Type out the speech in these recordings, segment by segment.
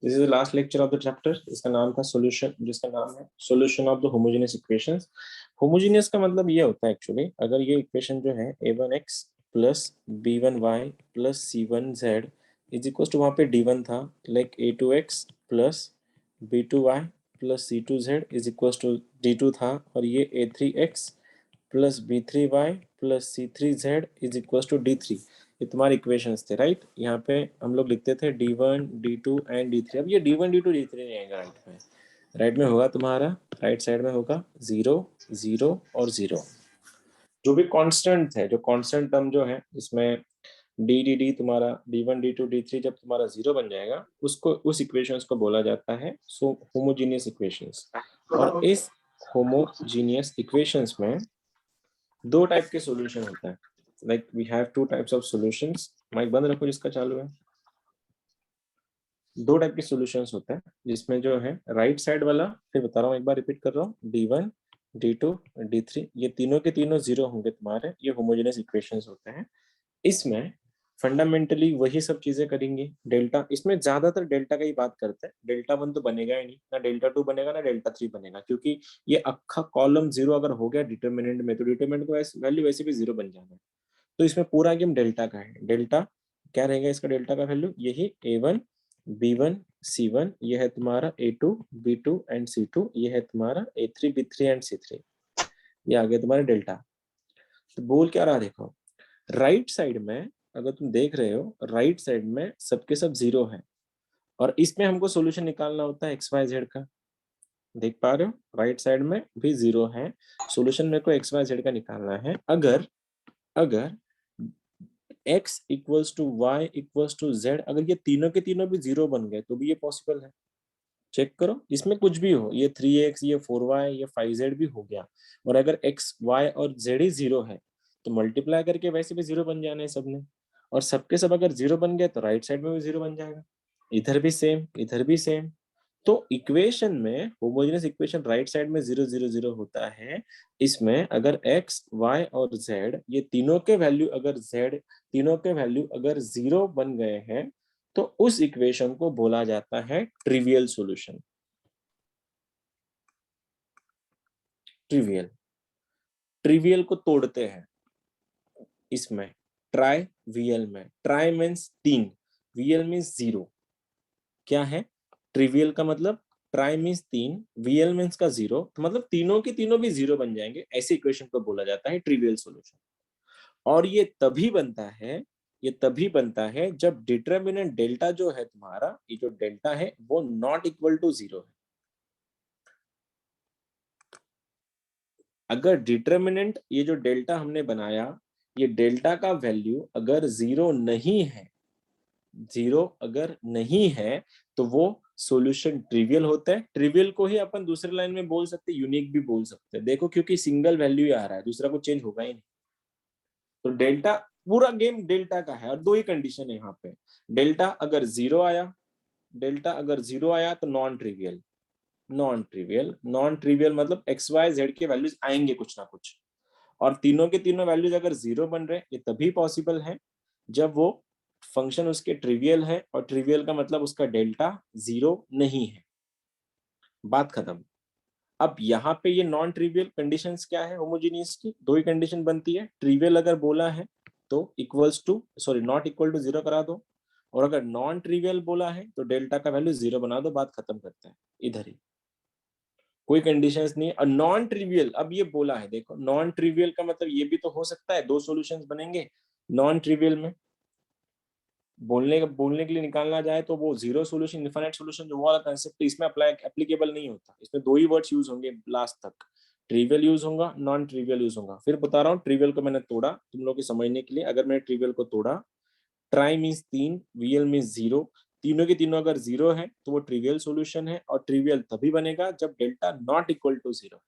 This is the last lecture of the chapter. इसका नाम था सॉल्यूशन, जिसका नाम है solution of the homogeneous equations. Homogeneous का मतलब ये होता है एक्चुअली, अगर ये इक्वेशन जो है a1x plus b1y plus c1z is equal to, वहाँ पे d1 था, like a2x plus b2y plus c2z is equal to d2 था, और ये a3x plus b3y plus c3z is equal to d3। ये तुम्हारे इक्वेशंस थे, राइट। यहाँ पे हम लोग लिखते थे d1 d2 एंड d3। अब ये d1 d2 d3 नहीं आएगा राइट में। राइट में होगा तुम्हारा, राइट साइड में होगा 0 0 और 0। जो भी कांस्टेंट है, जो कांस्टेंट टर्म जो है इसमें डी डी डी तुम्हारा d1 d2 d3 जब तुम्हारा 0 बन जाएगा, उसको उस इक्वेशंस को बोला जाता है सो होमोजीनियस इक्वेशंस। और इस होमोजीनियस इक्वेशंस में दो टाइप के सॉल्यूशन होता है, like we have two types of solutions. Mic बंद रखो जिसका चालू है। दो टाइप के सॉल्यूशंस होते हैं, जिसमें जो है राइट साइड वाला, फिर बता रहा हूँ, एक बार रिपीट कर रहा हूँ, d1 d2 d3 ये तीनों के तीनों 0 होंगे तुम्हारे, ये होमोजेनियस इक्वेशंस होते हैं। इसमें फंडामेंटली वही सब चीजें करेंगे। डेल्टा, इसमें ज्यादातर डेल्टा का ही बात करते हैं। डेल्टा 1 तो बनेगा ही नहीं, ना डेल्टा 2 बनेगा, ना डेल्टा 3 बनेगा, क्योंकि ये अक्खा कॉलम 0 अगर हो गया डिटर्मिनेंट में, तो डिटर्मिनेंट को वैल्यू वैसे भी 0 बन जाना है। तो इसमें पूरा गेम डेल्टा का है। डेल्टा क्या रहेगा इसका, डेल्टा का वैल्यू यही a1 b1 c1, ये है तुम्हारा a2 b2 एंड c2, ये है तुम्हारा a3 b3 एंड c3। ये आ गया तुम्हारा डेल्टा। तो बोल क्या रहा देखो, राइट साइड में अगर तुम देख रहे हो, राइट साइड में सबके सब 0 है, और इसमें हमको सॉल्यूशन निकालना होता है एक्स वाई जेड का। देख पा रहे हो, राइट साइड में भी 0 है, सॉल्यूशन मेरे को एक्स वाई जेड का निकालना है। अगर अगर x equals to Y equals to Z, अगर ये तीनों के तीनों भी 0 बन गए तो भी ये पॉसिबल है। चेक करो, इसमें कुछ भी हो, ये 3x ये 4y ये 5z भी हो गया, और अगर x y और z ही 0 है तो मल्टीप्लाई करके वैसे भी 0 बन जाना है सबने, और सबके सब अगर 0 बन गए तो राइट साइड में भी 0 बन जाएगा, इधर भी सेम इधर भी सेम। तो इक्वेशन में, होमोजेनियस इक्वेशन राइट साइड में 0 0 0 होता है। इसमें अगर x y और z ये तीनों के वैल्यू अगर z तीनों के वैल्यू अगर 0 बन गए हैं, तो उस इक्वेशन को बोला जाता है ट्रिवियल सॉल्यूशन। ट्रिवियल, ट्रिवियल को तोड़ते हैं इसमें ट्राई वियल में। Try means 3, vial means 0। क्या है ट्रिवियल का मतलब, ट्राई मीन्स 3, वीएल मीन्स का 0, तो मतलब तीनों के तीनों भी 0 बन जाएंगे, ऐसे इक्वेशन को बोला जाता है ट्रिवियल सॉल्यूशन। और ये तभी बनता है, ये तभी बनता है जब डिटरमिनेंट डेल्टा जो है तुम्हारा, ये जो डेल्टा है वो नॉट इक्वल टू 0 है। अगर डिटरमिनेंट, ये जो डेल्टा हमने बनाया, ये डेल्टा का वैल्यू अगर 0 नहीं है, 0 अगर नहीं है, तो वो सॉल्यूशन ट्रिवियल होता है। ट्रिवियल को ही अपन दूसरे लाइन में बोल सकते, यूनिक भी बोल सकते हैं, देखो क्योंकि सिंगल वैल्यू ही आ रहा है, दूसरा को चेंज होगा ही नहीं। तो डेल्टा, पूरा गेम डेल्टा का है, और दो ही कंडीशन है यहाँ पे। डेल्टा अगर 0 आया, डेल्टा अगर 0 आया तो non trivial. Non trivial, non trivial मतलब एक्स वाई जेड के वैल्यूज आएंगे कुछ ना कुछ, और तीनों के तीनों वैल्यूज अगर 0 बन रहे, ये तभी पॉसिबल है जब वो फंक्शन उसके ट्रिवियल है, और ट्रिवियल का मतलब उसका डेल्टा 0 नहीं है। बात खत्म। अब यहाँ पे ये नॉन ट्रिवियल कंडीशंस क्या है होमोजेनियस की, दो ही कंडीशन बनती है। ट्रिवियल अगर बोला है तो equals to, sorry not equal to 0 करा दो, और अगर नॉन ट्रिवियल बोला है तो डेल्टा का वैल्यू 0 बना दो, बात खत्म करते हैं इधर ही, कोई कंडीशंस नहीं है। और नॉन ट्रिवियल, अब ये बोला है देखो, नॉन ट्रिवियल का मतलब ये भी तो हो सकता है दो सॉल्यूशंस बनेंगे नॉन ट्रिवियल में। बोलने के लिए निकालना जाए तो वो जीरो सॉल्यूशन इनफाइनाइट सॉल्यूशन जो वाला कंसेप्ट इसमें अप्लाई एप्लीकेबल नहीं होता। इसमें दो ही वर्ड्स यूज होंगे लास्ट तक, ट्रिवियल यूज होगा, नॉन ट्रिवियल यूज होगा। फिर बता रहा हूँ, ट्रिवियल को मैंने तोड़ा तुम लोग के समझने के लिए। अगर मैंने ट्रिवियल को तोड़ा, ट्राई मीन्स 3, वीएल मीन्स 0, तीनों के तीनों अगर 0 है तो वो ट्रिवियल सॉल्यूशन है, और ट्रिवियल तभी बनेगा जब डेल्टा नॉट इक्वल टू 0,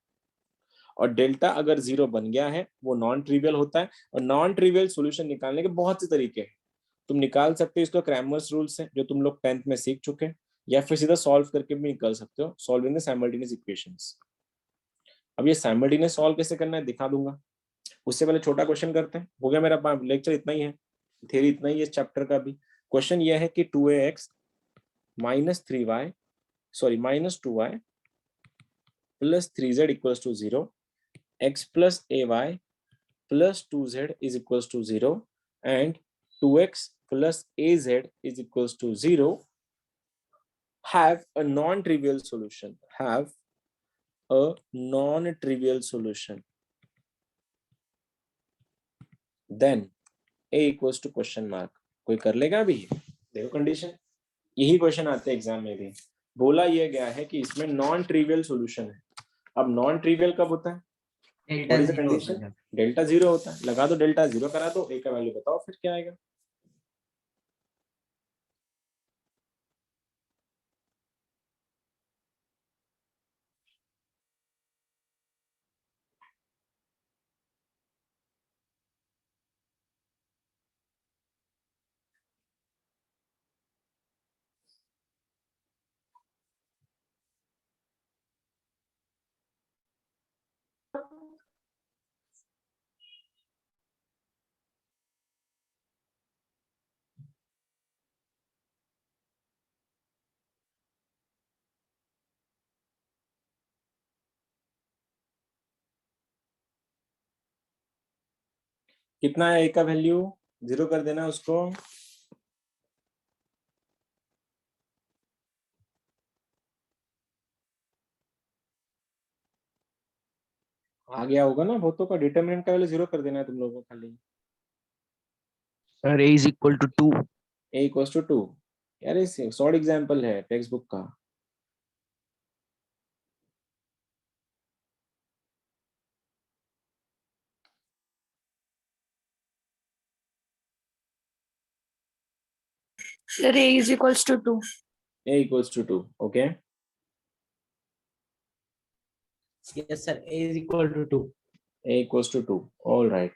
और डेल्टा अगर 0 बन गया है वो नॉन ट्रिवियल होता है। और नॉन ट्रिवियल सॉल्यूशन निकालने के बहुत से तरीके हैं, तुम निकाल सकते हो। इसको क्रैमर्स रूल्स है जो तुम लोग 10th में सीख चुके हैं, या फिर सीधा सॉल्व करके भी निकाल सकते हो, सॉल्विंग द साइमल्टेनियस इक्वेशंस। अब ये साइमल्टेनियस सॉल्व कैसे करना है दिखा दूंगा, उससे पहले छोटा क्वेश्चन करते हैं। हो गया मेरा लेक्चर इतना ही है, थ्योरी इतना ही है इस चैप्टर का भी। क्वेश्चन ये है कि 2ax -3y sorry -2y plus 3z equals to 0, x plus ay plus 2z is equals to 0 and 2x plus az is equals to 0 have a non-trivial solution. Have a non-trivial solution. Then a equals to question mark. कोई कर लेगा अभी? देखो condition, यही question आते हैं exam में भी। बोला यह गया है कि इसमें नॉन ट्रिवियल सॉल्यूशन है। अब नॉन ट्रिवियल कब होता है? What is the condition? Delta 0 होता है। लगा दो डेल्टा 0, करा दो, a का वैल्यू बताओ फिर क्या आएगा। कितना है a का वैल्यू? 0 कर देना उसको। आ गया होगा ना बहुतों का। डिटरमिनेंट का वैल्यू 0 कर देना है तुम लोगों को खाली। Sir a is equal to 2. a equals to 2। यार ये शॉर्ट एग्जांपल है टेक्स्ट बुक का। Sir, a is equals to 2. a equals to 2, okay? Yes sir, a is equal to 2. a equals to 2, all right।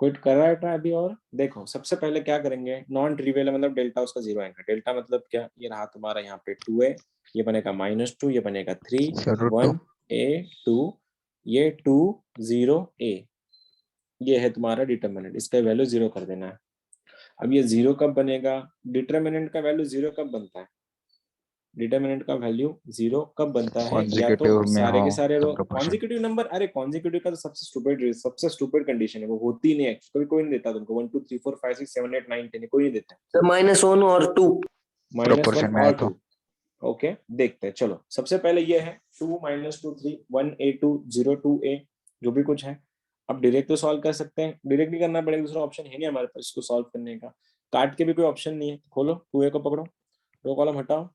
Quit कर रहा है try अभी। और देखो सबसे पहले क्या करेंगे, नॉन ट्रिवियल मतलब डेल्टा उसका 0 आएगा। डेल्टा मतलब क्या? ये रहा तुम्हारा यहाँ पे 2a, ये बनेगा -2, ये बनेगा 3 1 a 2, ये 2 0 a, ये है तुम्हारा डिटरमिनेंट। इसका वैल्यू 0 कर देना है। अब ये 0 कब बनेगा? डिटरमिनेंट का वैल्यू 0 कब बनता है? डिटरमिनेंट का वैल्यू 0 कब बनता है? या तो सारे के सारे रो कॉन्जिक्यूटिव नंबर। अरे कॉन्जिक्यूटिव का तो सबसे स्टूपिड कंडीशन है, वो होती ही नहीं है। कभी कोई नहीं देता तुमको 1 2 3 4 5 6 7 8 9 10, कोई नहीं देता। So -1 और 2। -1 और 2। ओके देखते हैं। चलो सबसे पहले ये है 2 -2 3 1 a 2 0 2 a, जो भी कुछ है। अब डायरेक्ट तो सॉल्व कर सकते हैं, डायरेक्ट नहीं करना पड़ेगा, दूसरा ऑप्शन है नहीं हमारे पास इसको सॉल्व करने का। काट के भी कोई ऑप्शन नहीं है। खोलो 2a को पकड़ो, रो कॉलम हटाओ,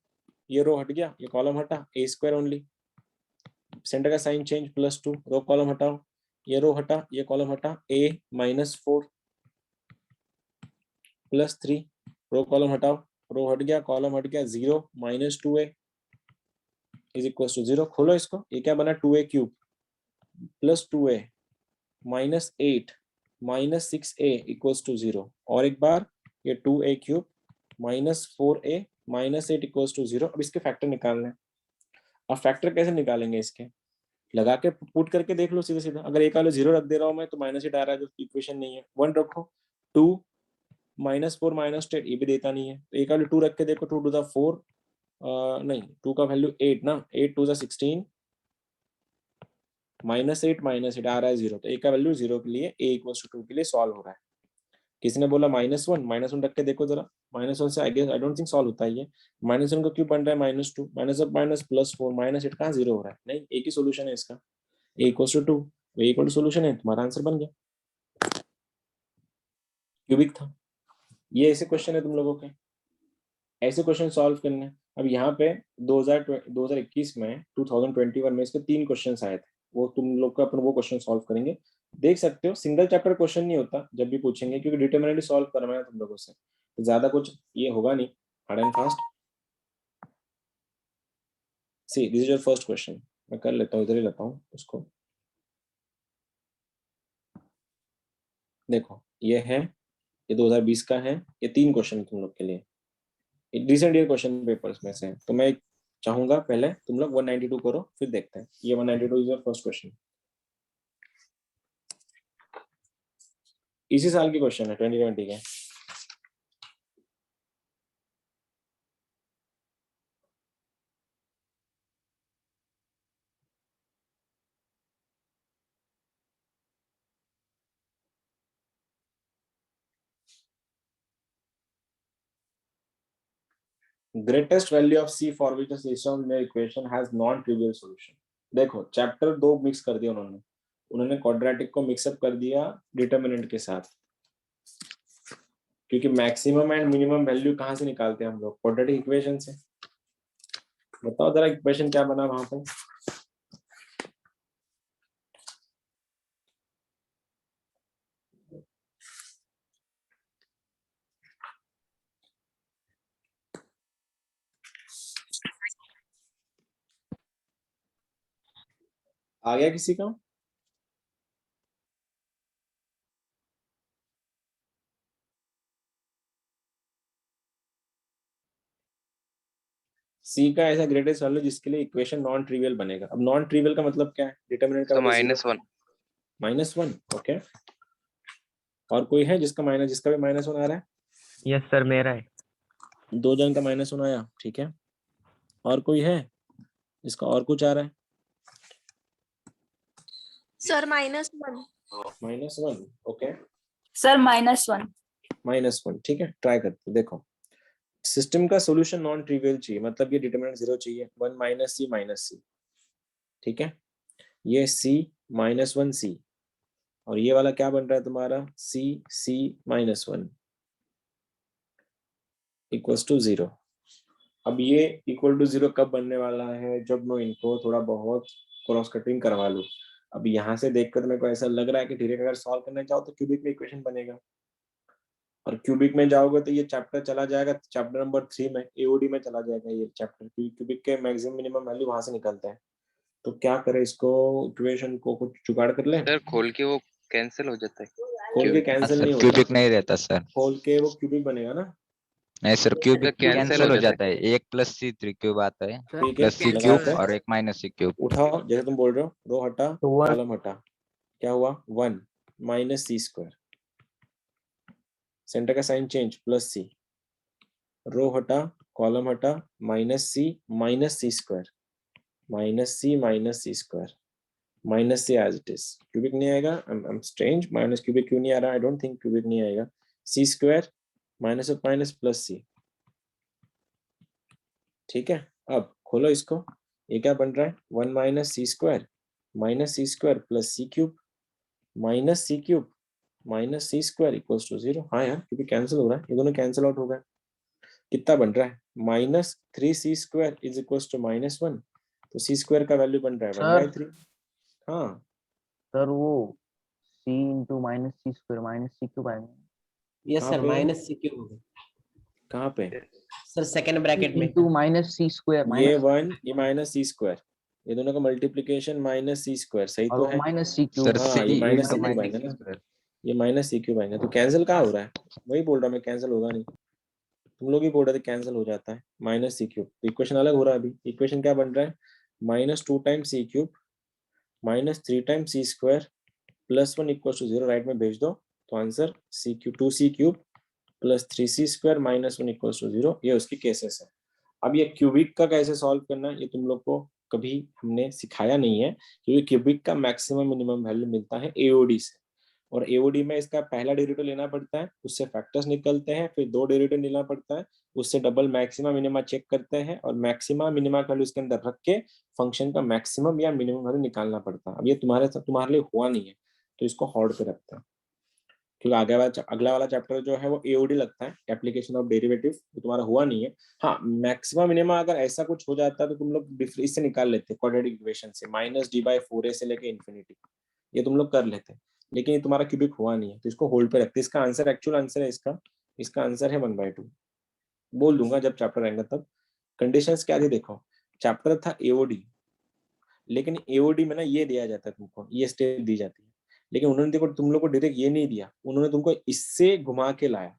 ये रो हट गया, ये कॉलम हटा, a स्क्वायर ओनली, सेंटर का साइन चेंज +2, रो कॉलम हटाओ, ये रो हटा, ये कॉलम हटा, a -4 +3, रो कॉलम हटाओ, रो हट गया, कॉलम हट गया, 0 -2a इज इक्वल टू 0। खोलो इसको, ये क्या बना? 2a cube +2a -8 -6a equals to 0। और एक बार ये 2a cube -4a -8 equals to 0। अब इसके फैक्टर निकालने हैं। अब फैक्टर कैसे निकालेंगे? इसके लगा के पुट करके देख लो सीधा सीधा। अगर एक वाले 0 रख दे रहा हूं मैं तो -8 आ रहा है, जो इक्वेशन नहीं है। 1 रखो, 2 -4 -8 ये भी देता नहीं है। तो एक वाले 2 रख के देखो, 2 टू द 4 नहीं 2 का वैल्यू 8 ना, 8 टू द 16 -8 -8 आ रहा है 0। तो a का वैल्यू 0 के लिए a इक्वल्स टू 2 के लिए सॉल्व हो रहा है। किसी ने बोला -1 रख के देखो जरा। -1 से I guess I don't think solve होता है ये। -1 का क्यों बन रहा है -2 माइनस +4 -8 कहाँ 0 हो रहा है? नहीं, एक ही सोल्यूशन है इसका, a equals to 2। a equal to solution है, तुम्हारा आंसर बन गया। क्यूबिक था। ये ऐसे क्वेश्चन है तुम लोगों के, ऐसे क्वेश्चन सॉल्व करने। अब यहाँ पे 2021 में 2021 में इसके 3 क्वेश्चन आए थे, वो तुम लोग का अपन वो क्वेश्चन सॉल्व करेंगे। देख सकते हो सिंगल चैप्टर क्वेश्चन नहीं होता जब भी पूछेंगे, क्योंकि डिटरमिनेंट सॉल्व करवाना है तुम लोगों से, तो ज्यादा कुछ ये होगा नहीं, hard and fast. See this is your first question. मैं कर लेता हूँ, इधर ही लेता हूँ उसको। देखो ये है, ये 2020 का है। ये 3 क्वेश्चन तुम लोग के लिए रिसेंट ईयर क्वेश्चन पेपर्स में से। तो मैं चाहूंगा पहले तुम लोग 192 करो, फिर देखते हैं। ये 192 इज योर फर्स्ट क्वेश्चन। इसी साल की क्वेश्चन है, 2020 के। Greatest value of C for which the system linear equation has non trivial solution. देखो चैप्टर 2 मिक्स कर दिया उन्होंने क्वाड्रेटिक को मिक्सअप कर दिया डिटरमिनेंट के साथ, क्योंकि मैक्सिमम एंड मिनिमम वैल्यू कहाँ से निकालते हैं हम लोग? क्वाड्रेटिक इक्वेशन से। बताओ जरा इक्वेशन क्या बना वहां पे? आ गया किसी का? सी का ऐसा ग्रेटेस्ट वैल्यू जिसके लिए इक्वेशन नॉन ट्रिवियल बनेगा। अब नॉन ट्रिवियल का मतलब क्या है? डिटरमिनेंट का वैल्यू -1। ओके, और कोई है जिसका भी -1 आ रहा है? यस सर, मेरा है। 2 जन का -1 आया, ठीक है। और कोई है जिसका और कुछ आ रहा है? सर -1। -1, ओके। सर -1। -1, ठीक है। ट्राई करते, देखो सिस्टम का सॉल्यूशन नॉन ट्रिवियल चाहिए, मतलब ये डिटरमिनेंट 0 चाहिए। 1 -c, ठीक है। ये c -1c, और ये वाला क्या बन रहा है तुम्हारा? c -1 equals to 0। अब ये इक्वल टू 0 कब बनने वाला है? जब मैं इनको थोड़ा बहुत क्रॉस कटिंग करवा लूं। अब यहाँ से देखकर मेरे को ऐसा लग रहा है कि डायरेक्ट अगर सॉल्व करना चाहो तो क्यूबिक में इक्वेशन बनेगा, और क्यूबिक में जाओगे तो ये चैप्टर चला जाएगा चैप्टर नंबर 3 में, एओडी में चला जाएगा ये चैप्टर, क्योंकि क्यूबिक के मैक्सिमम मिनिमम वैल्यू वहां से निकलते हैं। तो क्या करें, इसको इक्वेशन को कुछ जुगाड़ कर लें? सर खोल के वो कैंसिल हो जाता है। खोल के कैंसिल नहीं होता, क्यूबिक नहीं रहता सर। खोल के वो क्यूबिक बनेगा ना। नहीं सर, क्यूबिक cancel कैंसिल हो हो जाता जाता है। 1 + c3 क्यूब आता है, ठीक है, +c लगाते क्यूब हैं। और 1 - c क्यूब। उठाओ, जैसे तुम बोल रहे हो, रो हटा तो 1 कॉलम हटा, क्या हुआ? 1 -c², सेंटर का साइन चेंज, +c, रो हटा कॉलम हटा, -c -c², -c -c² as it is. Cubic नहीं आएगा, I am strange, minus cubic क्यों नहीं आ रहा? आई डोंट थिंक क्यूबिक नहीं आएगा। c² minus of minus +c, ठीक है। अब खोलो इसको, ये क्या बन रहा है? 1 - c² -c² +c³ -c³ -c² equals to 0। हाँ यार, क्योंकि कैंसिल हो रहा है, ये दोनों कैंसिल आउट हो गए। कितना बन रहा है? -3c² इज इक्वल्स टू -1, तो c² का वैल्यू बन रहा है 1/3। हाँ सर वो c इंटू -c² -c³ आएगा। यस कहाँ सर, पे? -c³ होगा कहाँ पे? सर, सेकंड ब्रैकेट में। इंटू -c² ये 1, ये -c², ये दोनों का मल्टीप्लीकेशन -c², सही और तो वो है? -c³। सर हाँ, c ये इंटू -c³ आएगा ना, ये -c³ आएगा, तो कैंसिल कहाँ हो रहा है? वही बोल रहा हूँ मैं, कैंसिल होगा नहीं। तुम लोग ही बोल रहे थे कैंसिल हो जाता है, -c³। तो इक्वेशन अलग हो रहा है अभी। इक्वेशन क्या बन रहा है? -2 times c³ -3 times c² +1 equal to 0, right में भेज दो, तो answer c³ +3c² -1 equal to 0। ये उसकी केसेस है। अब ये क्यूबिक का कैसे सॉल्व करना है, ये तुम लोग को कभी हमने सिखाया नहीं है, क्योंकि क्यूबिक का मैक्सिमम मिनिमम वैल्यू मिलता है एओडी से, और एओडी में इसका पहला डेरिवेटिव लेना पड़ता है, उससे फैक्टर्स निकलते हैं, फिर 2 डेरिवेटिव लेना पड़ता है, उससे डबल मैक्सिमा मिनिमा चेक करते हैं, और मैक्सिमा मिनिमा का वैल्यू इसके अंदर रख के फंक्शन का मैक्सिमम या मिनिमम वैल्यू निकालना पड़ता है। अब ये तुम्हारे लिए हुआ नहीं है, तो इसको हॉल्ड पे रखते हैं, क्योंकि अगला वाला चैप्टर जो है वो एओडी लगता है, एप्लीकेशन ऑफ डेरिवेटिव, तो तुम्हारा हुआ नहीं है। हाँ, मैक्सिमम मिनिमा अगर ऐसा कुछ हो जाता है तो तुम लोग इससे निकाल लेते क्वाड्रेटिक इक्वेशन से, -d/4a से लेके इन्फिनिटी, ये तुम लोग कर लेते, लेकिन ये तुम्हारा क्यूबिक हुआ नहीं है, तो इसको होल्ड पे रखते। इसका आंसर, एक्चुअल आंसर है इसका आंसर है 1/2। बोल दूंगा जब चैप्टर आएगा तब। कंडीशंस क्या थी देखो, चैप्टर था एओडी, लेकिन एओडी में ना ये दिया जाता है तुमको, ये स्टेप दी जाती है, लेकिन उन्होंने देखो तुम लोग को डायरेक्ट ये नहीं दिया, उन्होंने तुमको इससे घुमा के लाया।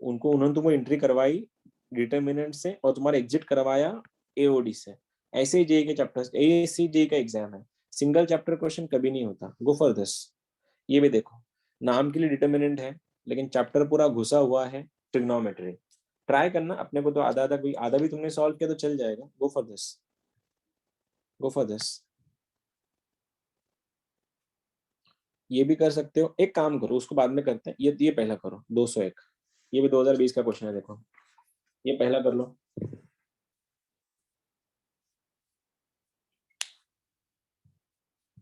उन्होंने तुमको एंट्री करवाई डिटरमिनेंट से, और तुम्हारा एग्जिट करवाया एओडी से। ऐसे ही जेई के चैप्टर्स, एएससी जेई का एग्जाम है, सिंगल चैप्टर क्वेश्चन कभी नहीं होता। Go for this. ये भी देखो, नाम के लिए डिटरमिनेंट है, लेकिन चैप्टर पूरा घुसा हुआ है ट्रिग्नोमेट्री। ट्राई करना, अपने को तो आधा भी तुमने सॉल्व किया तो चल जाएगा। Go for this, go for this. ये भी कर सकते हो, एक काम करो, उसको बाद में करते हैं, ये पहला करो 201, ये भी 2020 का क्वेश्चन है, देखो ये पहला कर लो।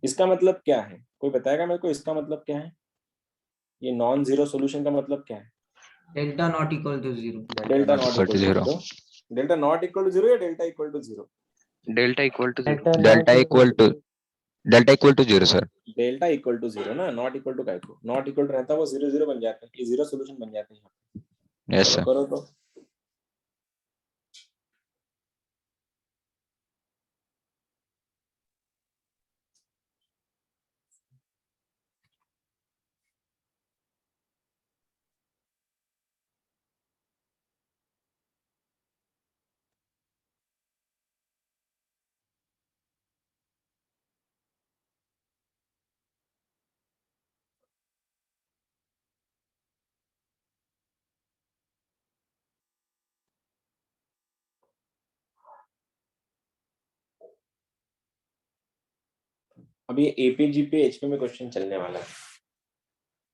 इसका मतलब क्या है, कोई बताएगा मेरे को इसका मतलब क्या है? ये नॉन जीरो सॉल्यूशन का मतलब क्या है? Delta not equal to zero. Delta not not equal to equal to zero. Zero. Delta not equal to zero या delta equal to zero? Delta equal to zero. Delta equal to zero, sir. Delta equal to zero ना, not equal to काय को? Not equal to रहता है वो zero zero बन जाता है, ये जीरो सॉल्यूशन बन जाते हैं यहाँ पे। Yes, चलो sir. करो तो। अब ये एपी जीपी एचपी में क्वेश्चन चलने वाला है।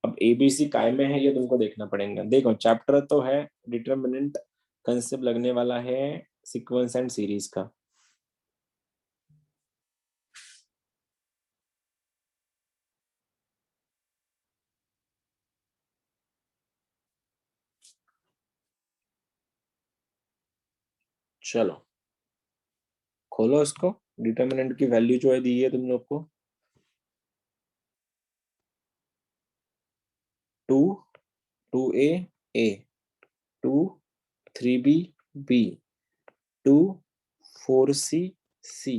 अब एबीसी काय में है ये तुमको देखना पड़ेगा। देखो चैप्टर तो है डिटरमिनेंट, कंसेप्ट लगने वाला है सीक्वेंस एंड सीरीज का। चलो खोलो इसको। डिटरमिनेंट की वैल्यू जो है दी है तुम लोग को 2 2a a 2 3b b 2 4c c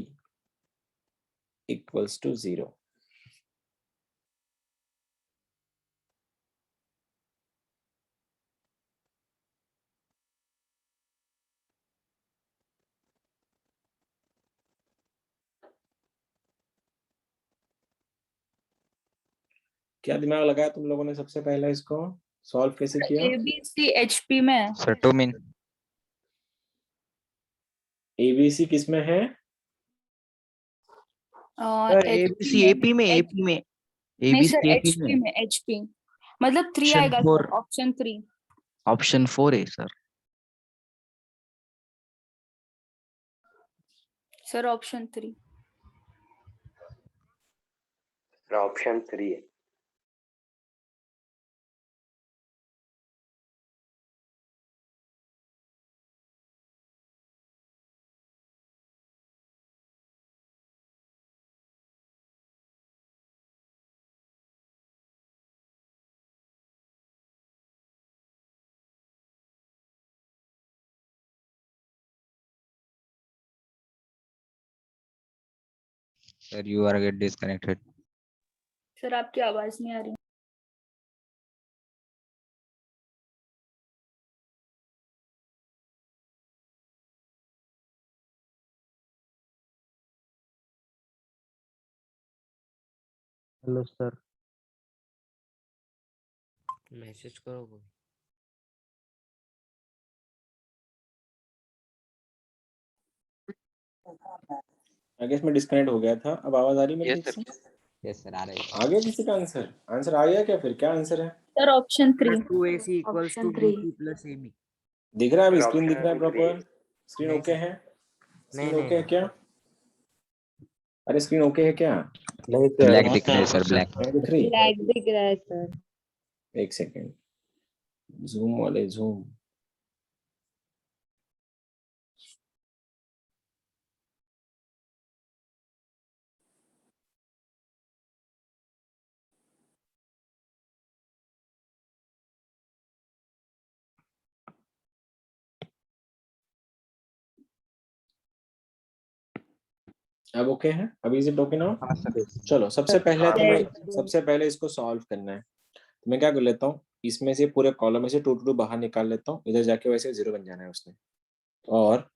equals to 0। क्या दिमाग लगाया तुम लोगों ने सबसे पहला इसको सॉल्व कैसे किया? एबीसी एचपी में है। Sir, 2 mean. एबीसी किस में है? सर एबीसी एपी में, एपी में, नहीं एबीसी सर एपी एचपी में। में, एचपी मतलब 3 Option आएगा सर, 4. ऑप्शन 3। ऑप्शन 4 है सर। Sir option 3। ऑप्शन 3 है। Sir, you are get disconnected. Sir आपकी आवाज नहीं आ रही। Hello sir. मैसेज करो कोई। आई गेस मैं डिस्कनेक्ट हो गया था। अब आवाज आ रही मेरी यस ठीक सर। से? Yes, sir. आ रही है। आ गया किसी का आंसर? आंसर आ गया क्या? फिर क्या आंसर है? Sir option 3। 2ac equals to option 3 bc plus ab। दिख रहा है? अभी सर, स्क्रीन दिख रहा है option प्रॉपर? स्क्रीन नहीं ओके सर। है? स्क्रीन नहीं ओके है नहीं क्या? अरे स्क्रीन ओके है क्या? नहीं सर। Black दिख रहा है सर, black. नहीं दिख रही? ब्लैक दिख रहा है सर। एक सेकेंड, जूम वाले जूम। अब ओके है? अभी इज इट ओके नाउ? हाँ सर। चलो सबसे पहले हाँ, तुम्हें सबसे पहले इसको सॉल्व करना है। तो मैं क्या कर लेता हूँ, इसमें से पूरे कॉलम में से 2 2 बाहर निकाल लेता हूँ। इधर जाके वैसे 0 बन जाना है उसने। और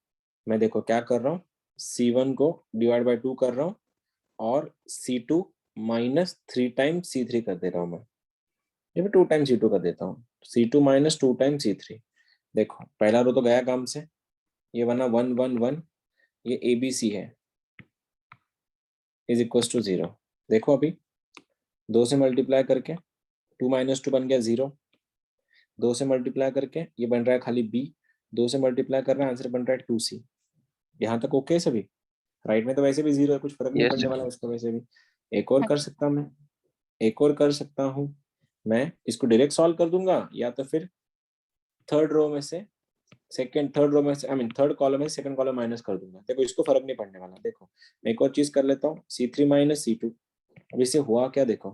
मैं देखो क्या कर रहा हूँ, C1 को डिवाइड बाय 2 कर रहा हूँ और C2 माइनस 3 टाइम्स C3 कर दे रहा हूँ मैं। ये भी 2 टाइम्स C2 कर देता हूँ। C2 minus 2 times C3। देखो पहला रो तो गया काम से, ये बना 1 1 1। ये ABC है इज इक्वल टू 0। देखो अभी 2 से मल्टीप्लाई करके 2 माइनस 2 बन गया 0। 2 से मल्टीप्लाई करके ये बन रहा है खाली B। 2 से मल्टीप्लाई कर रहा है, आंसर बन रहा है 2c। यहाँ तक ओके है सभी? राइट में तो वैसे भी 0 है, कुछ फर्क नहीं Yes, पड़ने sir. वाला इसको वैसे भी। एक और कर सकता मैं, एक और कर सकता हूँ मैं, इसको डायरेक्ट सॉल्व कर दूंगा, या तो फिर थर्ड रो में से थर्ड रो में से आई मीन थर्ड कॉलम में सेकंड कॉलम माइनस कर दूंगा। देखो इसको फर्क नहीं पड़ने वाला। देखो मैं एक और चीज कर लेता हूँ, C3 माइनस C2। अब इससे हुआ क्या, देखो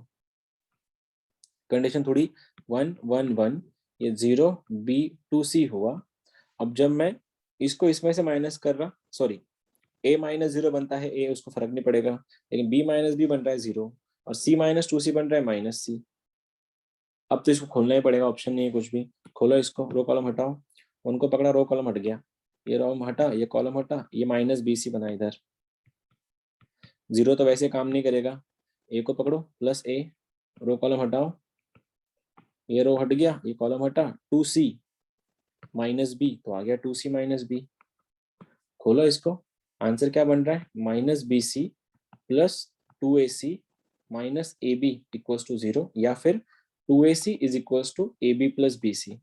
कंडीशन थोड़ी 1 1 1, ये 0 B 2C हुआ। अब जब मैं इसको इसमें से माइनस कर रहा, सॉरी A माइनस 0 बनता है A, उसको फर्क नहीं पड़ेगा, लेकिन B माइनस B बन रहा है 0, और C माइनस 2C बन रहा है माइनस C। अब तो इसको खोलना ही पड़ेगा, ऑप्शन नहीं है कुछ भी। खोलो इसको, रो कॉलम हटाओ, उनको पकड़ा, रो कॉलम हट गया, ये रो हटा, ये कॉलम हटा, ये माइनस BC बना इधर। 0 तो वैसे काम नहीं करेगा, A को पकड़ो प्लस A, रो कॉलम हटाओ, ये रो हट गया, ये कॉलम हटा, 2C माइनस B, तो आ गया 2C माइनस B। खोलो इसको, आंसर क्या बन रहा है, minus BC plus 2AC minus AB equals to 0, या फिर 2AC is equals to AB plus BC।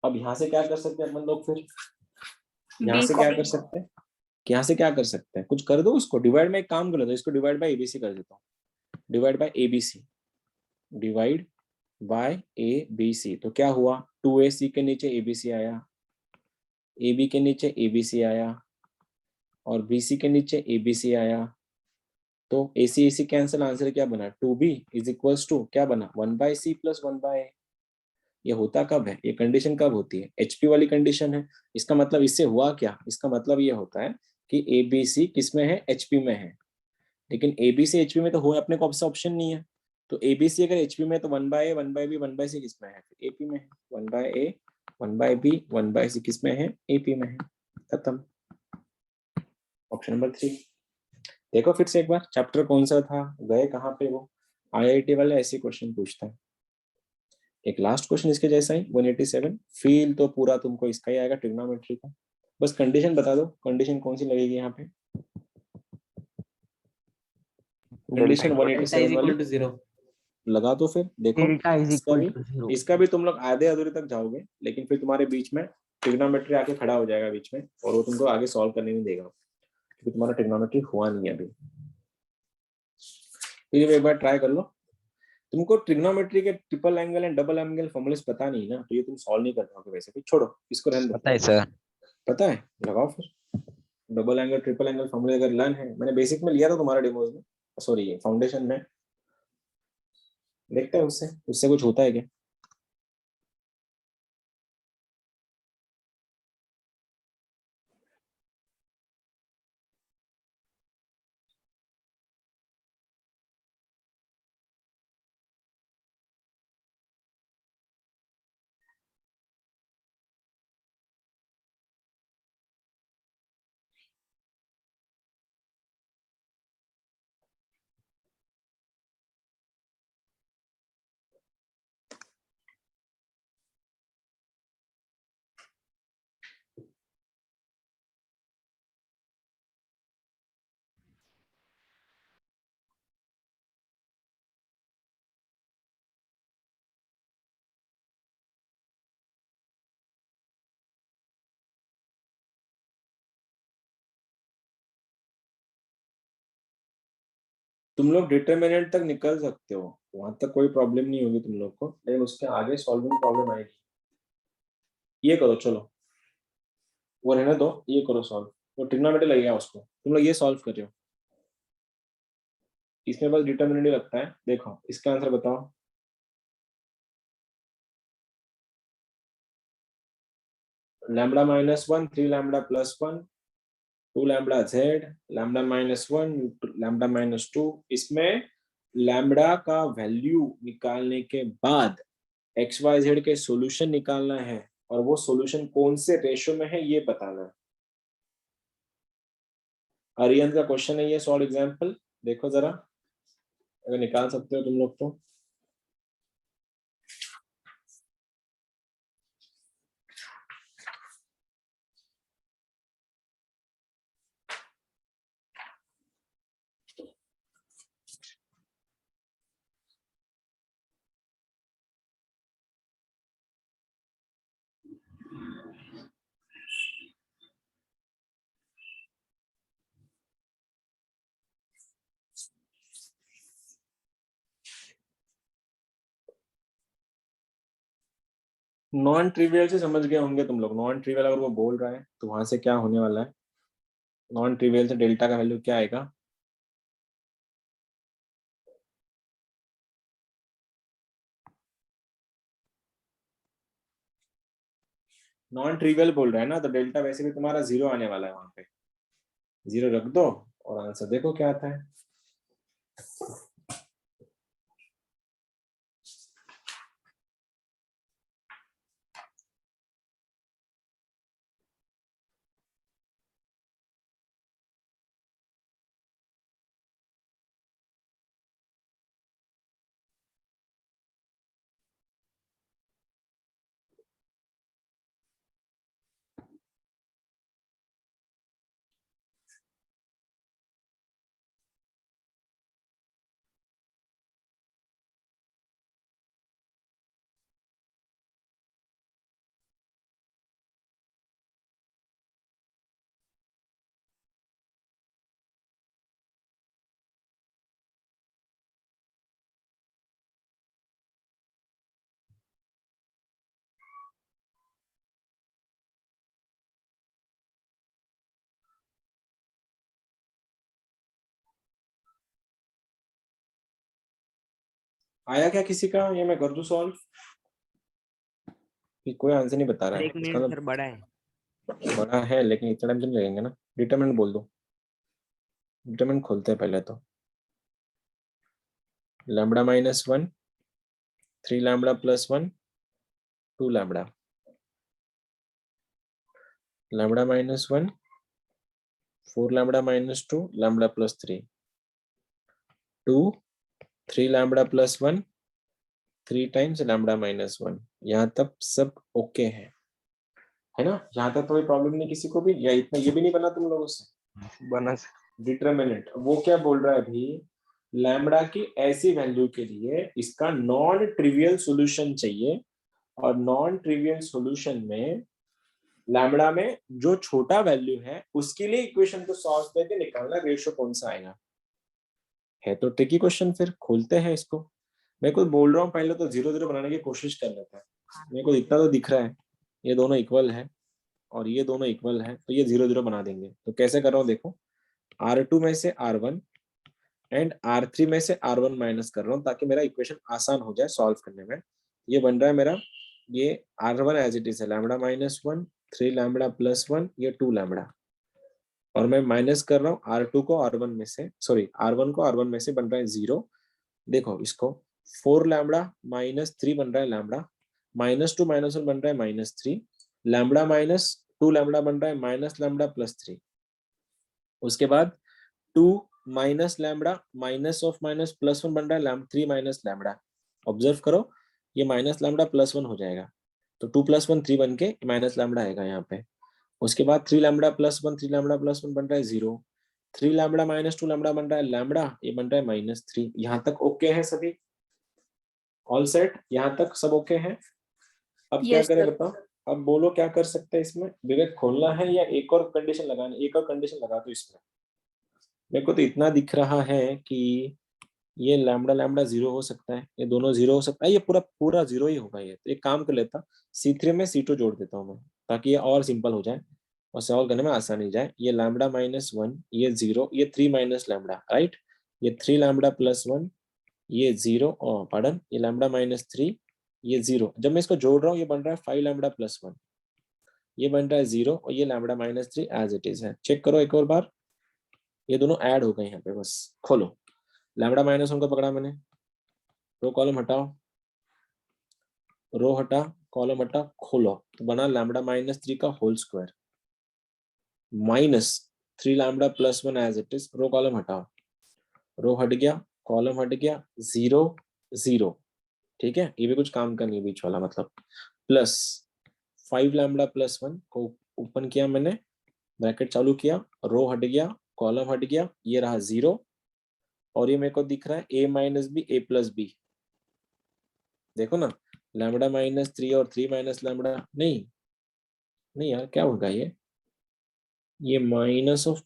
अब यहाँ से क्या कर सकते हैं अपन लोग, फिर यहाँ B से क्या कर सकते हैं, यहाँ से क्या कर सकते हैं, कुछ कर दो उसको डिवाइड में, एक काम कर लो, इसको डिवाइड बाय ABC कर देता हूँ, divide by ABC, divide by ABC। तो क्या हुआ, 2AC के नीचे ABC आया, AB के नीचे ABC आया, और BC के नीचे ABC आया, तो AC AC कैंसिल, आंसर क्या बना, 2B इज इक्वल्स टू क्या बना, 1/C प्लस 1/A। ये होता कब है, ये कंडीशन कब होती है, HP वाली कंडीशन है। इसका मतलब इससे हुआ क्या, इसका मतलब ये होता है कि ABC किस में है, HP में है, लेकिन ABC HP में तो हो अपने को ऑप्शन नहीं है। तो ABC अगर HP में है तो 1/A 1/B 1/C किस में है, AP में है। 1/A 1/B 1/C किस में है, AP में है। खत्म, ऑप्शन नंबर 3। देखो फिर से एक बार, चैप्टर कौन सा था, गए कहाँ पे, वो IIT वाले ऐसे क्वेश्चन पूछता है। एक लास्ट क्वेश्चन इसके जैसा ही 187, फील तो पूरा तुमको इसका ही आएगा, ट्रिग्नोमेट्री का। बस कंडीशन बता दो, कंडीशन कौन सी लगेगी यहाँ पे, कंडीशन 187 वाली 0 लगा दो। फिर देखो डेल्टा इज इसका इक्वल भी, टू 0। इसका भी तुम लोग आधे अधूरे तक जाओगे, लेकिन फिर तुम्हारे बीच में ट्रिग्नोमेट्री आके खड़ा हो जाएगा बीच में, और वो तुमको आगे सॉल्व करने नहीं देगा, क्योंकि तुम्हारा ट्रिग्नोमेट्री हुआ नहीं है अभी। फिर एक बार ट्राई कर लो। तुमको ट्रिग्नोमेट्री के triple angle and double angle फॉर्मूले पता नहीं ना, तो ये तुम सॉल्व नहीं कर पाओगे वैसे भी, छोड़ो इसको, रहने दो। पता है सर। पता है, लगाओ फिर। डबल एंगल ट्रिपल एंगल फॉर्मूले अगर लर्न है, मैंने बेसिक में लिया था तुम्हारा डेमोज में, सॉरी फाउंडेशन में, देखते हैं उससे उससे कुछ होता है क्या। तुम लोग डिटरमिनेंट तक निकल सकते हो, वहां तक कोई प्रॉब्लम नहीं होगी तुम लोग को, लेकिन उसके आगे सॉल्विंग प्रॉब्लम आएगी। ये करो चलो, वो रहने दो, ये करो सॉल्व, वो ट्रिग्नोमेट्री लगेगा उसको, तुम लोग ये सॉल्व कर रहे हो, इसमें बस डिटरमिनेंट ही लगता है। देखो इसका आंसर बताओ, lambda minus 1 3 lambda plus 1 2 lambda Z lambda minus 1 lambda minus 2। इसमें लैम्बडा का वैल्यू निकालने के बाद XYZ के सॉल्यूशन निकालना है, और वो सॉल्यूशन कौन से रेशो में है ये बताना है। आर्यन का क्वेश्चन है ये, सॉल्व एग्जांपल देखो जरा, अगर निकाल सकते हो तुम लोग तो। नॉन ट्रिवियल से समझ गए होंगे तुम लोग। नॉन ट्रिवियल अगर वो बोल रहा है तो वहां से क्या होने वाला है? नॉन ट्रिवियल से डेल्टा का वैल्यू क्या आएगा? नॉन ट्रिवियल बोल रहा है ना, तो डेल्टा वैसे भी तुम्हारा 0 आने वाला है। वहां पे 0 रख दो और आंसर देखो क्या आता है। आया क्या किसी का? ये मैं कर दूं सॉल्व? कोई आंसर नहीं बता रहा है। एक इसका मिनट मतलब सर, बड़ा है। बड़ा है लेकिन इतना टाइम तो नहीं लगेंगे ना। डिटरमिनेंट बोल दो। डिटरमिनेंट खोलते हैं पहले तो। Lambda -1, 3 lambda +1, 2 lambda. Lambda -1, 4 lambda -2, lambda +3, 2, 3 lambda +1, 3 times lambda -1। यहाँ तक सब ओके है ना? यहाँ तक कोई प्रॉब्लम नहीं किसी को भी? या इतना ये भी नहीं बना तुम लोगों से? बना डिटरमिनेंट वो क्या बोल रहा है अभी? लैम्बडा की ऐसी वैल्यू के लिए इसका नॉन ट्रिवियल सॉल्यूशन चाहिए, और नॉन ट्रिवियल सॉल्यूशन में लैम्बडा में जो छोटा वैल्यू है उसके लिए इक्वेशन को सॉल्व करके निकालना रेशियो कौन सा आएगा। है तो ट्रिकी क्वेश्चन। फिर खोलते हैं इसको। मैं कुछ बोल रहा हूँ पहले तो 0 0 बनाने की कोशिश कर लेते हैं। मेरे को इतना तो दिख रहा है, ये दोनों इक्वल है और ये दोनों इक्वल है, तो ये 0 0 बना देंगे। तो कैसे कर रहा हूँ देखो, R2 में से R1 एंड R3 में से R1 माइनस कर रहा हूँ ताकि मेरा इक्वेशन आसान हो जाए सॉल्व करने में। ये बन रहा है मेरा, ये R1 एज इट इज है लैम्बडा -1, 3 लैम्बडा +1, ये 2 लैम्बडा, और मैं माइनस कर रहा हूँ R2 को R1 में से, सॉरी R1 को R1 में से, बन रहा है 0। देखो इसको 4 लैम्बडा -3 बन रहा है लैम्बडा, -2 -1 बन रहा है -3, लैम्बडा -2 लैम्बडा बन रहा है माइनस लैम्बडा +3। उसके बाद 2 minus lambda minus of minus +1 बन रहा है 3 माइनस लैम्बडा। ऑब्जर्व करो, ये माइनस लैम्बडा +1 हो जाएगा, तो 2 + 1 3 बन के माइनस लैम्बडा आएगा यहाँ पे। उसके बाद 3 लैम्बडा +1, 3 लैम्बडा +1 बन रहा है 0, 3 लैम्बडा -2 लैम्बडा बन रहा है लैम्बडा, ये बन रहा है -3। यहाँ तक ओके है सभी? All set? यहाँ तक सब ओके है? अब क्या Yes, करें sir. बताओ? अब बोलो क्या कर सकते हैं इसमें? विवेक खोलना है या एक और कंडीशन लगाना? एक और कंडीशन लगा दो इसमें। मेरे को तो इतना दिख रहा है कि ये लैम्बडा लैम्बडा 0 हो सकता है, ये दोनों 0 हो सकता है, ये पूरा पूरा 0 ही होगा। ये तो एक काम कर लेता, C3 में C2 जोड़ देता हूँ मैं, ताकि ये और सिंपल हो जाए और सॉल्व करने में आसानी जाए। ये लैम्बडा -1, ये 0, ये 3 माइनस लैम्बडा, राइट, ये 3 लैम्बडा +1, ये 0, पार्डन, ये लैम्बडा -3, ये 0। जब मैं इसको जोड़ रहा हूँ ये बन रहा है 5 लैम्बडा +1, ये बन रहा है 0, और ये लैम्बडा -3 एज इट इज है। चेक करो एक और बार, ये दोनों ऐड हो गए यहाँ पे। बस खोलो, लैम्बडा -1 को पकड़ा मैंने, रो कॉलम हटाओ, रो हटा, कॉलम हटा, खोलो, तो बना लैम्बडा -3 का whole square -3 lambda +1 as it is. Row column हटाओ, रो हट गया, कॉलम हट गया, 0 0, ठीक है, ये भी कुछ काम का नहीं है बीच वाला, मतलब प्लस 5 लैम्बडा +1 को ओपन किया मैंने, ब्रैकेट चालू किया, रो हट गया, कॉलम हट गया, ये रहा 0, और ये मेरे को दिख रहा है a - b a + b। देखो ना, लैम्बडा -3 और 3 माइनस लैम्बडा, नहीं नहीं यार क्या होगा ये minus of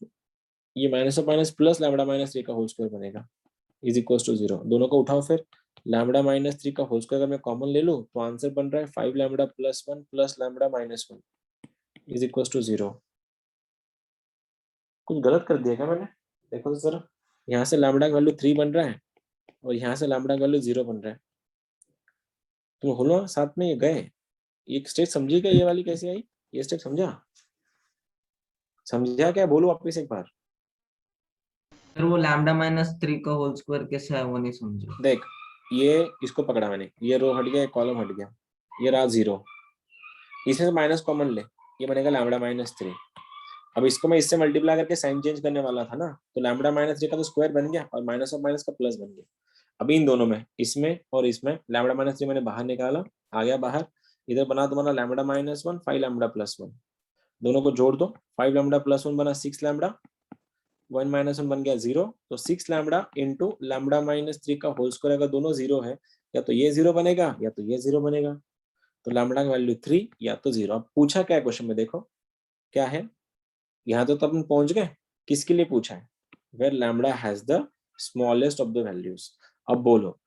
minus plus lambda -3 का होल स्क्वायर बनेगा, इज इक्वल टू 0। दोनों को उठाओ फिर, लैम्बडा माइनस 3 का होल स्क्वायर अगर मैं कॉमन ले लूं तो आंसर बन रहा है 5 लैम्बडा प्लस 1 प्लस lambda minus 1 is equal to 0। कुछ गलत कर दिया क्या मैंने? देखो तो जरा, यहाँ से लैम्बडा का वैल्यू 3 बन रहा है और यहाँ से लैम्बडा का वैल्यू 0 बन रहा है। तुम बोलो साथ में ये गए, ये स्टेप समझी क्या? ये वाली कैसे आई? ये स्टेप समझा? समझा क्या? बोलो वापस एक बार। सर वो लैम्डा माइनस 3 का होल स्क्वायर कैसे है वो नहीं समझा। देख, ये इसको पकड़ा मैंने, ये रो हट गया, कॉलम हट गया, ये रहा 0, इसमें से माइनस कॉमन ले, ये बनेगा लैम्बडा माइनस 3। अब इसको मैं इससे मल्टीप्लाई करके साइन चेंज करने वाला था ना, तो लैम्बडा माइनस 3 का तो स्क्वायर बन गया और माइनस ऑफ माइनस का प्लस बन गया। अभी इन दोनों में, इसमें और इसमें, लैम्बडा माइनस 3 मैंने बाहर निकाला, आ गया बाहर। इधर बना तुम्हारा लैम्बडा माइनस 1, 5 लैम्बडा प्लस 1, दोनों को जोड़ दो, 5 लैम्बडा प्लस 1 बना 6 लैम्बडा, 1 माइनस 1 बन गया 0, तो 6 लैम्बडा इंटू लैम्बडा माइनस 3 का होल स्क्वायर, अगर दोनों 0 है, या तो ये 0 बनेगा या तो ये 0 बनेगा, तो लैम्बडा का वैल्यू 3 या तो 0। अब पूछा क्या है क्वेश्चन में, देखो क्या है, यहाँ तो अपन पहुंच गए, किसके लिए पूछा है, where lambda has the smallest of the values. अब बोलो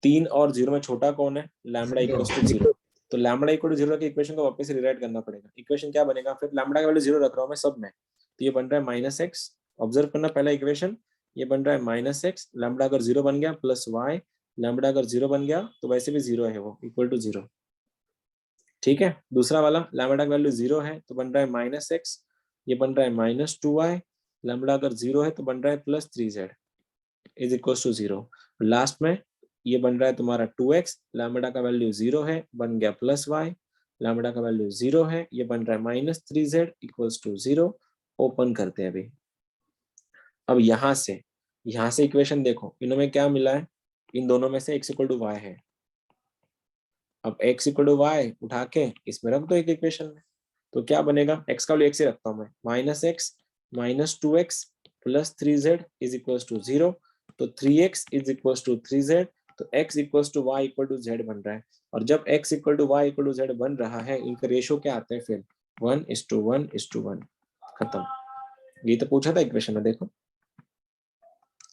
3 और 0 में छोटा कौन है? Lambda equals to 0। तो लैम्बडा इक्वल टू 0 की इक्वेशन को वापस से रिराइट करना पड़ेगा। इक्वेशन क्या बनेगा फिर? लैम्बडा का वैल्यू 0 रख रहा हूं मैं सब में, तो ये बन रहा है माइनस एक्स। ऑब्जर्व करना पहला इक्वेशन, ये बन रहा है माइनस एक्स, लैम्बडा अगर 0 बन गया प्लस वाई, लैम्बडा अगर 0 बन गया तो वैसे भी 0 है, वो इक्वल टू 0। ठीक है, दूसरा वाला लैम्बडा का वैल्यू 0 है तो बन रहा है माइनस एक्स, ये बन रहा है माइनस 2y, लैम्बडा अगर 0 है तो बन रहा है plus 3z is equal to 0। Last में ये बन रहा है तुम्हारा 2x, लैम्बडा का वैल्यू 0 है, बन गया प्लस y, लैम्बडा का वैल्यू 0 है, ये बन रहा है minus 3z equals to 0। Open करते हैं अभी। अब यहाँ से इक्वेशन देखो, इनमें क्या मिला है, इन दोनों में से x इक्वल टू y है। अब x इक्वल टू y उठा के इसमें रख दो एक इक्वेशन में, तो क्या बनेगा, x का वैल्यू x ही रखता हूं मैं, minus X minus 2x plus 3z is equal to 0, तो 3x is equal to 3z, तो x equal to y equal to z बन रहा है। और जब x equal to y equal to z बन रहा है, इनका रेशियो क्या आता है फिर, 1:1:1, खत्म। ये तो पूछा था इक्वेशन में, देखो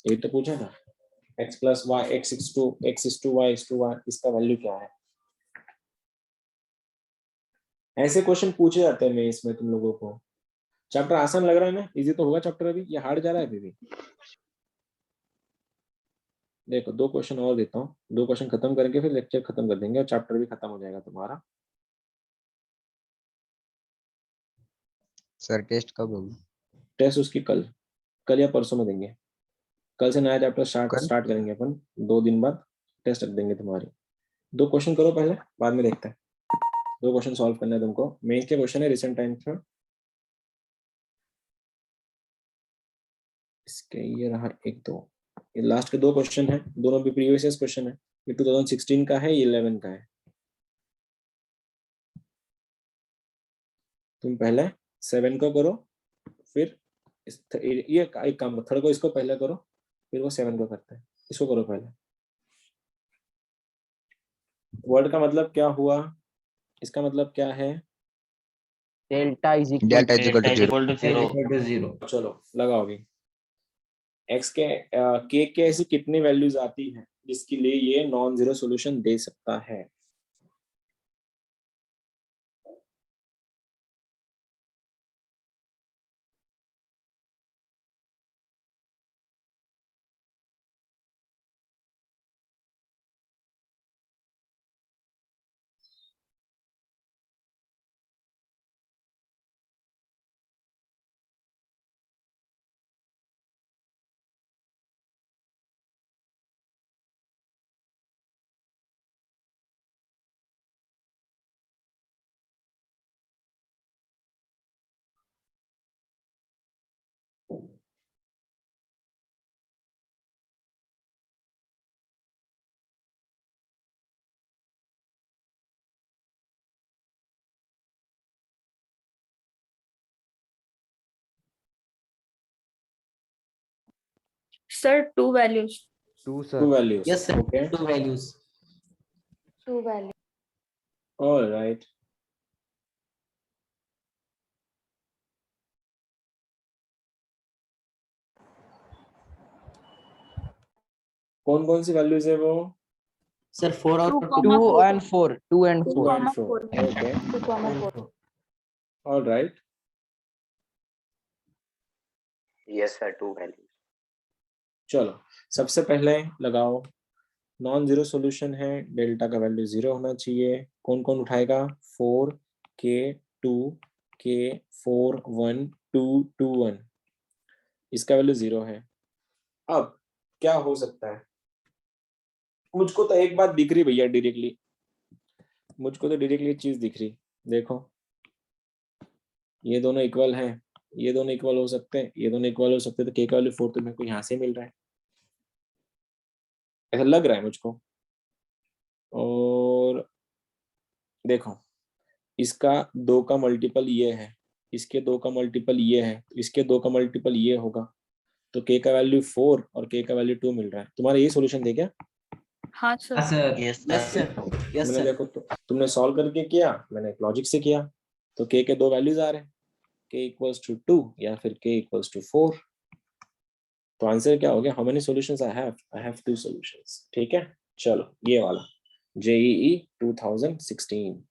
ये तो पूछा था, x plus Y x is to y इसका वैल्यू क्या है। ऐसे क्वेश्चन पूछे जाते हैं मैं इसमें तुम लोगों को। चैप्टर आसान लग रहा है ना, इजी तो होगा चैप्टर, अभी ये हार्ड जा रहा है अभी भी। देखो 2 क्वेश्चन और देता हूँ, 2 क्वेश्चन खत्म करके फिर लेक्चर खत्म कर देंगे और चैप्टर भी खत्म हो जाएगा तुम्हारा। सर टेस्ट कब होगी? टेस्ट उसकी कल या परसों में देंगे। कल से नया चैप्टर कल? स्टार्ट करेंगे अपन, 2 दिन बाद टेस्ट रख देंगे तुम्हारी। 2 क्वेश्चन करो पहले, बाद में देखते हैं। 2 क्वेश्चन सॉल्व करना है तुमको, मेन के क्वेश्चन है रिसेंट टाइम्स में। इसके ये रहा 1 2, ये लास्ट के 2 क्वेश्चन है, दोनों भी प्रीवियस क्वेश्चन है। ये 2016 का है, ये 11 का है। तुम पहले 7 को करो, फिर ये एक काम करो, थर्ड को इसको पहले करो, फिर वो 7 को करते हैं। इसको करो पहले। वर्ड का मतलब क्या हुआ, इसका मतलब क्या है, delta is delta is equal to 0। Equal to zero. 0। चलो लगाओ अभी। एक्स के ऐसी कितनी वैल्यूज आती है जिसके लिए ये नॉन जीरो सोल्यूशन दे सकता है। Sir two values. 2 two sir. Values, yes sir, okay, 2 values. Two value. Alright. कौन कौन सी वैल्यूज है वो, सर 4 और 2, 2 4. and 4, 2 and 4. 2 and 4. 4. Okay. 2, 4. All right. Yes sir, 2 values. चलो सबसे पहले लगाओ नॉन जीरो सॉल्यूशन है, डेल्टा का वैल्यू 0 होना चाहिए। कौन कौन उठाएगा? 4 k 2 k 4 1 2 2 1, इसका वैल्यू 0 है। अब क्या हो सकता है? मुझको तो एक बात दिख रही भैया डायरेक्टली, मुझको तो डायरेक्टली चीज दिख रही। देखो ये दोनों इक्वल हैं, ये दोनों इक्वल हो सकते हैं, ये दोनों इक्वल हो सकते हैं, तो k का वैल्यू 4 तो मेरे को यहाँ से मिल रहा है, ऐसा लग रहा है मुझको। और देखो इसका 2 का मल्टीपल ये है, इसके 2 का मल्टीपल ये है, इसके 2 का मल्टीपल ये होगा, तो k का वैल्यू 4 और k का वैल्यू 2 मिल रहा है। तुम्हारा ये सॉल्यूशन दे क्या? हाँ sir. Sir Yes yes sir. Sir yes मैंने सर देखो तो तुमने सॉल्व करके किया, मैंने लॉजिक से किया, तो k के 2 वैल्यूज आ रहे हैं, k इक्वल्स टू 2 या फिर k इक्वल्स टू 4। तो आंसर क्या हो गया? How many solutions I have 2 solutions. ठीक है, चलो ये वाला JEE 2016।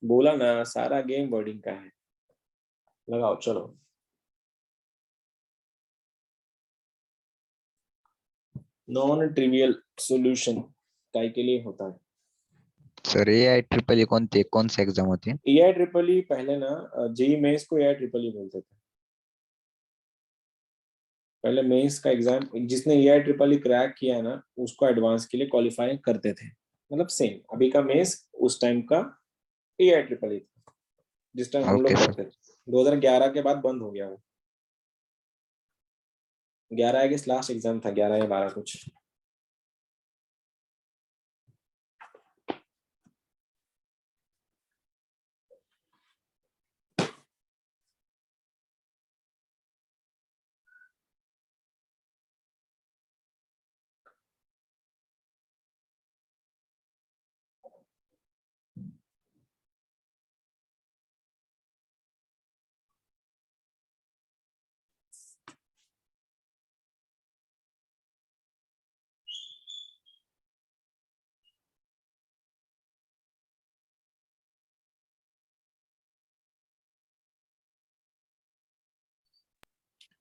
बोला ना सारा गेम वर्डिंग का है। लगाओ चलो। नॉन ट्रिवियल सॉल्यूशन काय के लिए होता है? सर AI कौन से एग्जाम होते हैं? AI ट्रिपल ई पहले ना जेई मेंस को AI ट्रिपल ई बोलते थे। पहले मेंस का एग्जाम जिसने AI ट्रिपल ई क्रैक किया ना उसको एडवांस के लिए क्वालिफाई करते थे। मतलब सेम अभी का मेंस उस टाइम का AI ट्रिपल ई था जिस टाइम हम लोग Okay, sir. करते थे। 2011 के बाद बंद हो गया वो। 11 के लास्ट एग्जाम था, 11 या 12 कुछ।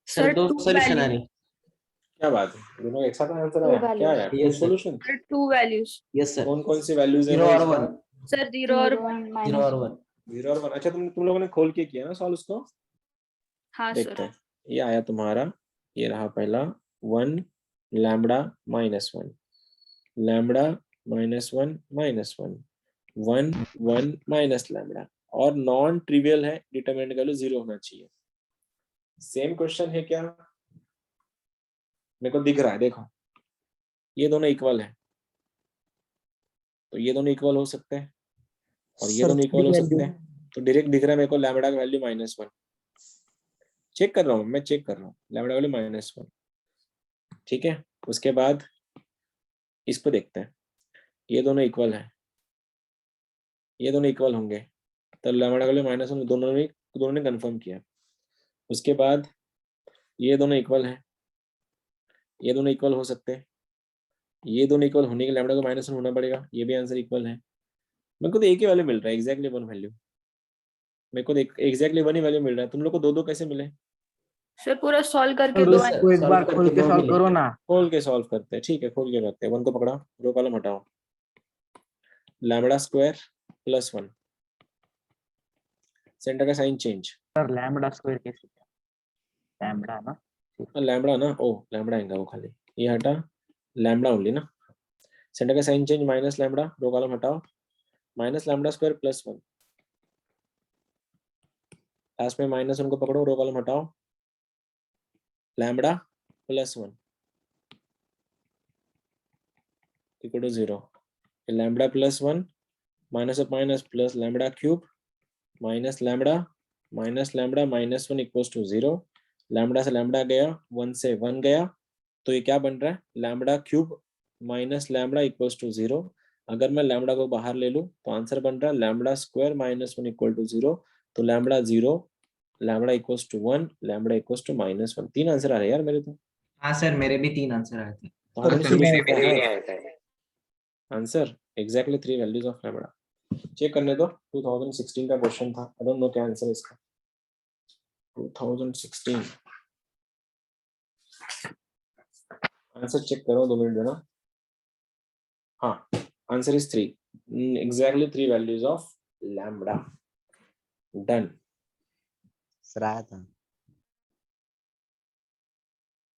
सर दो 2 सॉल्यूशन आ values. रही क्या बात है, दोनों एक साथ आंसर Two आया? क्या values. आया? Yes, sir. Solution Sir, 2 values. Yes sir कौन कौन सी वैल्यूज है 0 और इसका? 1 Sir, 0 और 1. 0 और 1 0 और 1। अच्छा तुम लोगों ने खोल के किया ना सॉल्व उसको? हाँ देखते सर. हैं। ये आया तुम्हारा, ये रहा पहला 1 lambda minus 1 lambda minus 1 minus 1 1 1 minus lambda, और नॉन ट्रिवियल है, डिटरमिनेंट का वैल्यू 0 होना चाहिए। सेम क्वेश्चन है क्या? मेरे को दिख रहा है, देखो ये दोनों इक्वल है, तो ये दोनों इक्वल हो सकते हैं और ये दोनों इक्वल हो सकते हैं, तो डायरेक्ट दिख रहा है मेरे को लैम्बडा का वैल्यू -1। चेक कर रहा हूँ, मैं चेक कर रहा हूँ, लैम्बडा वैल्यू -1। ठीक है, उसके बाद इसको देखते हैं, ये दोनों इक्वल है, ये दोनों इक्वल होंगे, तो लैम्बडा का वैल्यू -1 दोनों ने कंफर्म किया। उसके बाद ये दोनों इक्वल हैं, ये दोनों इक्वल हो सकते हैं, ये दोनों इक्वल होने के लैम्बडा को -1 होना पड़ेगा, ये भी आंसर इक्वल है। मेरे को तो एक ही वैल्यू मिल रहा है, एग्जैक्टली 1 वैल्यू। मेरे को एग्जैक्टली 1 ही वैल्यू मिल रहा है, तुम लोग को दो कैसे मिले? सर पूरा सॉल्व करके सर, 2 सर, को एक solve बार करके खोल के दो सॉल्व मिले। करो ना। खोल के सॉल्व करते हैं। ठीक है, खोल के करते हैं। 1 को पकड़ा, रो कॉलम हटाओ, लैम्बडा स्क्वायर +1, सेंटर का sign change, sir lambda square कैसे? लैम्बडा ना, लैम्बडा ना, ओ लैम्बडा आएगा वो खाली, ये हटा, लैम्बडा ओनली ना, सेंटर का sign change minus lambda, row column हटाओ, माइनस लैम्बडा स्क्वायर +1, लास्ट में -1 को पकड़ो, रो कॉलम हटाओ, lambda +1 equal to 0, lambda +1 minus of minus plus lambda cube minus lambda -1 equals to 0, lambda से लैम्बडा गया, 1 से 1 गया, तो ये क्या बन रहा है? Lambda cube minus lambda equals to 0। अगर मैं लैम्बडा को बाहर ले लूं तो आंसर बन रहा है लैम्बडा स्क्वायर -1 इक्वल टू 0, तो lambda 0 lambda equals to 1, lambda equals to -1। 3 answer आ रहे हैं यार मेरे तो। हाँ सर, मेरे भी 3 आंसर आए थे। तो हमने सर, सोल्यूशन मेरे क्या भी है? नहीं आया था। Answer exactly 3 values of lambda. Check करने दो, 2016 का क्वेश्चन था। आई डोंट नो क्या आंसर है इसका। 2016 आंसर चेक करो, 2 मिनट देना। हाँ, answer is 3, exactly 3 values of lambda. Done. Sir आया था।